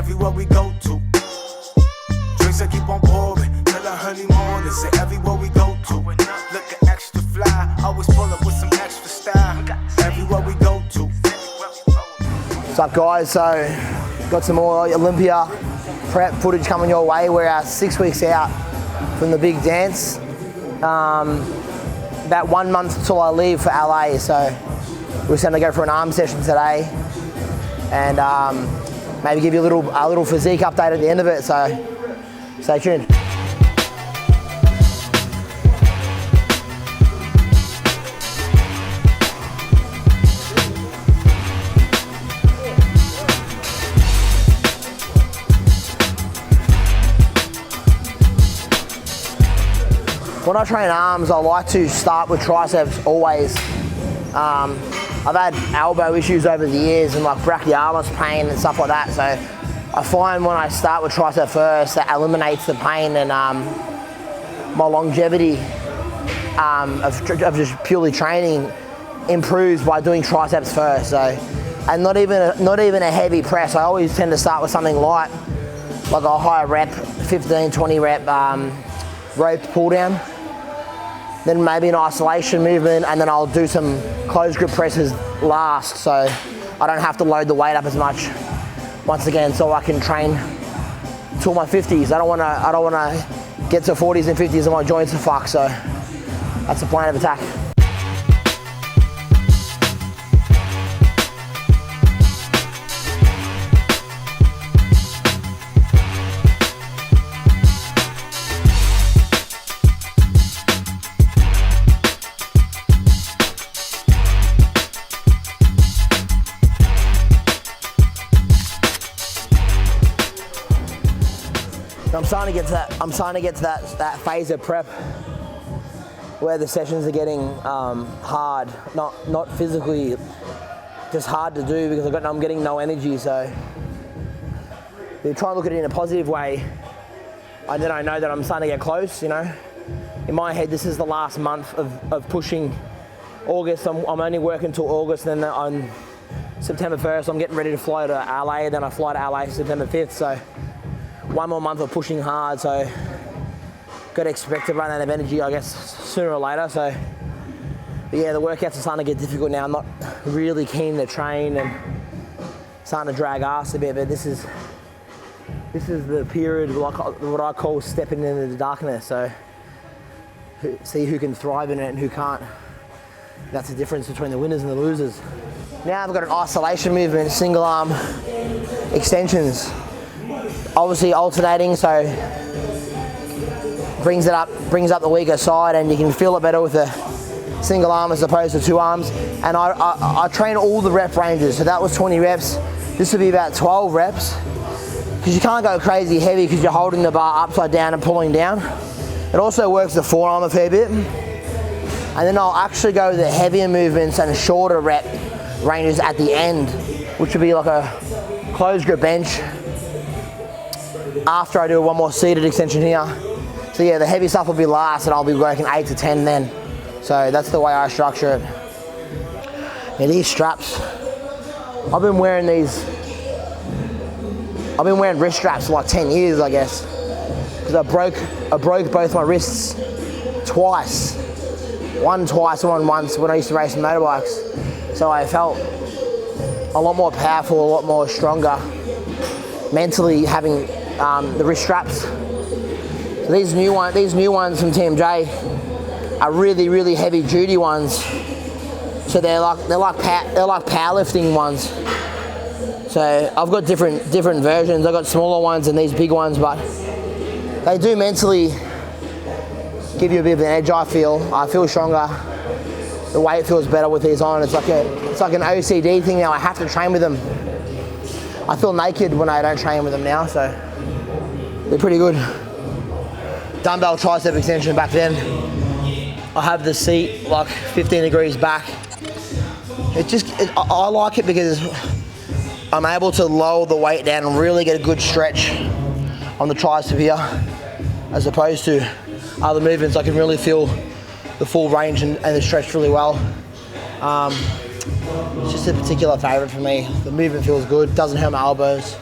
everywhere we go to. Drinks I keep on pouring till the early morning. Say everywhere we go to. Looking extra fly, always pull up with some extra style. Everywhere we go to. What's up, guys? So, got some more Olympia prep footage coming your way. We're 6 weeks out from the big dance. About 1 month till I leave for LA, so we're just going to go for an arm session today, and maybe give you a little physique update at the end of it. So stay tuned. When I train arms, I like to start with triceps always. I've had elbow issues over the years and like brachialis pain and stuff like that, so I find when I start with tricep first, that eliminates the pain, and my longevity of just purely training improves by doing triceps first. So, and not even a heavy press. I always tend to start with something light, like a higher rep, 15, 20 rep roped pull down. Then maybe an isolation movement, and then I'll do some closed grip presses last, so I don't have to load the weight up as much. Once again, so I can train till my 50s. I don't want to get to 40s and 50s and my joints are fucked. So that's the plan of attack. I'm starting to get to that phase of prep where the sessions are getting hard, not physically, just hard to do because I'm getting no energy. So you try and look at it in a positive way, and then I know that I'm starting to get close. You know, in my head, this is the last month of pushing. August, I'm only working till August, and then on September 1st, I'm getting ready to fly to LA. Then I fly to LA September 5th. So 1 more month of pushing hard, so got to expect to run out of energy, I guess, sooner or later. So, but yeah, the workouts are starting to get difficult now. I'm not really keen to train and starting to drag ass a bit, but this is the period what I call stepping into the darkness. So see who can thrive in it and who can't. That's the difference between the winners and the losers. Now I've got an isolation movement, single arm extensions. Obviously alternating, so brings up the weaker side, and you can feel it better with a single arm as opposed to two arms. And I train all the rep ranges, so that was 20 reps. This would be about 12 reps, because you can't go crazy heavy because you're holding the bar upside down and pulling down. It also works the forearm a fair bit. And then I'll actually go the heavier movements and shorter rep ranges at the end, which would be like a closed grip bench, after I do one more seated extension here. So yeah, the heavy stuff will be last, and I'll be working 8 to 10 then. So that's the way I structure it. Yeah, these straps, I've been wearing wrist straps for like 10 years, I guess, because I broke both my wrists twice. One twice and one once when I used to race motorbikes. So I felt a lot more powerful, a lot more stronger mentally having the wrist straps. So these new ones from TMJ are really, really heavy duty ones. So they're like powerlifting ones. So I've got different versions. I've got smaller ones and these big ones, but they do mentally give you a bit of an edge. I feel stronger. The weight feels better with these on. It's like an OCD thing now. I have to train with them. I feel naked when I don't train with them now, so they're pretty good. Dumbbell tricep extension back then. I have the seat like 15 degrees back. I like it because I'm able to lower the weight down and really get a good stretch on the tricep here, as opposed to other movements. I can really feel the full range and the stretch really well. It's just a particular favourite for me. The movement feels good, doesn't hurt my elbows.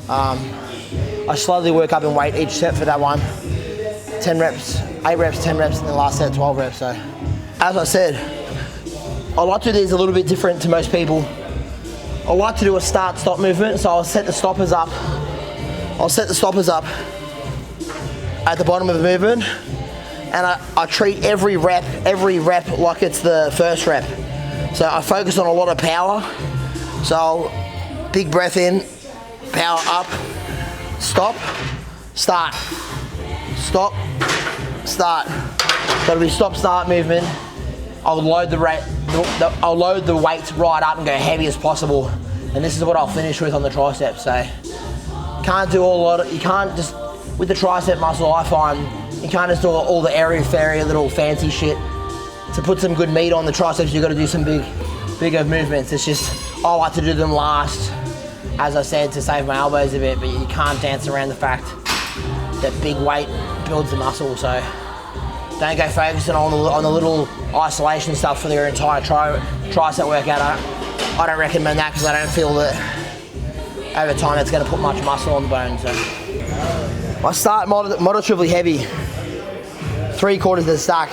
I slowly work up in weight each set for that one. 10 reps, 8 reps, 10 reps, and the last set 12 reps. So, as I said, I like to do these a little bit different to most people. I like to do a start-stop movement, so I'll set the stoppers up. I'll set the stoppers up at the bottom of the movement, and I treat every rep like it's the first rep. So I focus on a lot of power. So big breath in, power up, stop, start, stop, start. Gotta be stop-start movement. I'll load the weights right up and go heavy as possible. And this is what I'll finish with on the triceps. So you can't just, with the tricep muscle, I find you can't just do all the airy-fairy little fancy shit. To put some good meat on the triceps, you've got to do some bigger movements. It's just, I like to do them last, as I said, to save my elbows a bit, but you can't dance around the fact that big weight builds the muscle. So don't go focusing on the little isolation stuff for your entire tricep workout. I don't recommend that, because I don't feel that over time it's going to put much muscle on the bone. So I start moderatively heavy, 3/4 of the stack,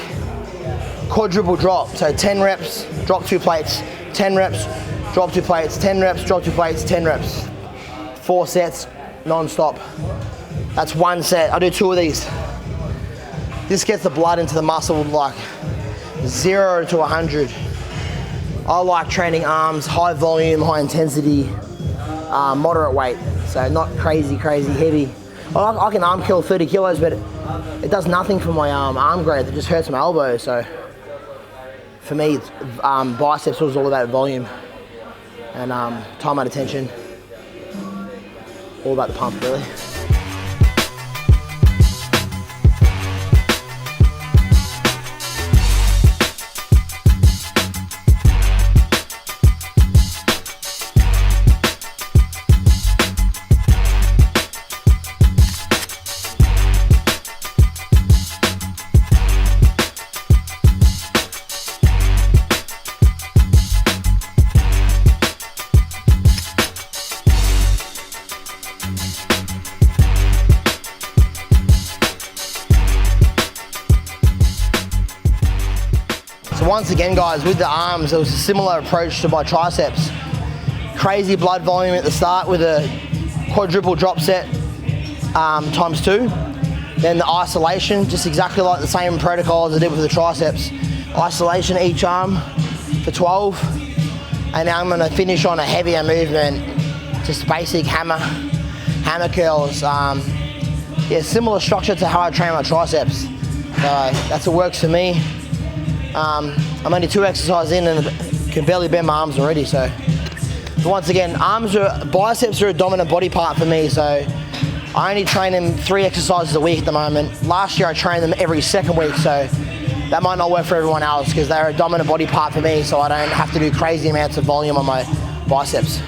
quadruple drop. So 10 reps, drop 2 plates, 10 reps, drop 2 plates, 10 reps, drop 2 plates, 10 reps. 4 sets, non-stop. That's 1 set. I do 2 of these. This gets the blood into the muscle like 0 to 100. I like training arms, high volume, high intensity, moderate weight. So not crazy heavy. I can arm kill 30 kilos, but it does nothing for my arm growth. It just hurts my elbow. So for me, biceps was all about volume and time at attention. All about the pump, really. So once again, guys, with the arms, it was a similar approach to my triceps. Crazy blood volume at the start with a quadruple drop set times 2. Then the isolation, just exactly like the same protocol as I did with the triceps. Isolation each arm for 12. And now I'm gonna finish on a heavier movement, just basic hammer curls. Yeah, similar structure to how I train my triceps. So that's what works for me. I'm only 2 exercises in and can barely bend my arms already. So once again, biceps are a dominant body part for me. So I only train them 3 exercises a week at the moment. Last year I trained them every 2nd week. So that might not work for everyone else, because they're a dominant body part for me. So I don't have to do crazy amounts of volume on my biceps.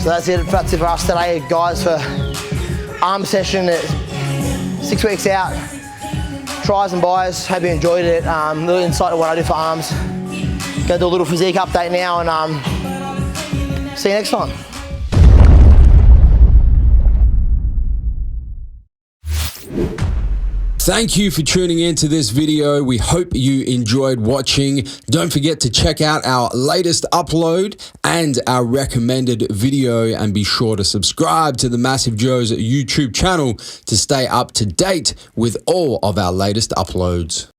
So that's it for us today, guys, for arm session at 6 weeks out. Tries and buys, hope you enjoyed it. Little insight of what I do for arms. Go do a little physique update now, and see you next time. Thank you for tuning into this video. We hope you enjoyed watching. Don't forget to check out our latest upload and our recommended video, and be sure to subscribe to the Massive Joe's YouTube channel to stay up to date with all of our latest uploads.